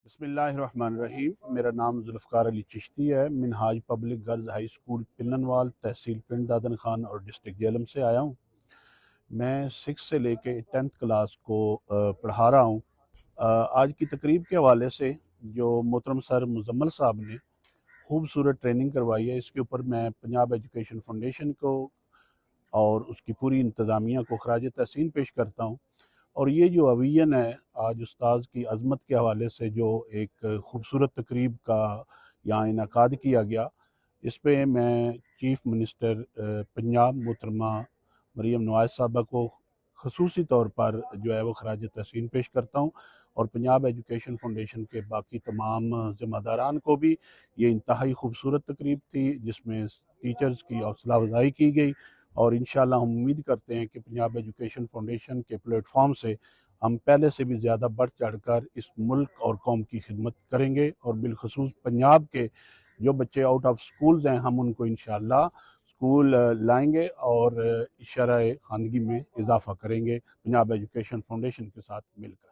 بسم اللہ الرحمن الرحیم۔ میرا نام ذوالفقار علی چشتی ہے۔ منہاج پبلک گرلز ہائی اسکول پننوال، تحصیل پنڈ دادن خان اور ڈسٹرکٹ جہلم سے آیا ہوں۔ میں 6 سے لے کے 10th کلاس کو پڑھا رہا ہوں۔ آج کی تقریب کے حوالے سے جو محترم سر مزمل صاحب نے خوبصورت ٹریننگ کروائی ہے، اس کے اوپر میں پنجاب ایجوکیشن فاؤنڈیشن کو اور اس کی پوری انتظامیہ کو خراج تحسین پیش کرتا ہوں۔ اور یہ جو اویژن ہے آج استاذ کی عظمت کے حوالے سے جو ایک خوبصورت تقریب کا یہاں انعقاد کیا گیا، اس پہ میں چیف منسٹر پنجاب محترمہ مریم نواز صاحبہ کو خصوصی طور پر جو ہے وہ خراج تحسین پیش کرتا ہوں، اور پنجاب ایجوکیشن فاؤنڈیشن کے باقی تمام ذمہ داران کو بھی۔ یہ انتہائی خوبصورت تقریب تھی جس میں ٹیچرز کی حوصلہ افزائی کی گئی، اور انشاءاللہ ہم امید کرتے ہیں کہ پنجاب ایجوکیشن فاؤنڈیشن کے پلیٹ فارم سے ہم پہلے سے بھی زیادہ بڑھ چڑھ کر اس ملک اور قوم کی خدمت کریں گے، اور بالخصوص پنجاب کے جو بچے آؤٹ آف سکولز ہیں ہم ان کو انشاءاللہ سکول لائیں گے اور شرح خواندگی میں اضافہ کریں گے پنجاب ایجوکیشن فاؤنڈیشن کے ساتھ مل کر۔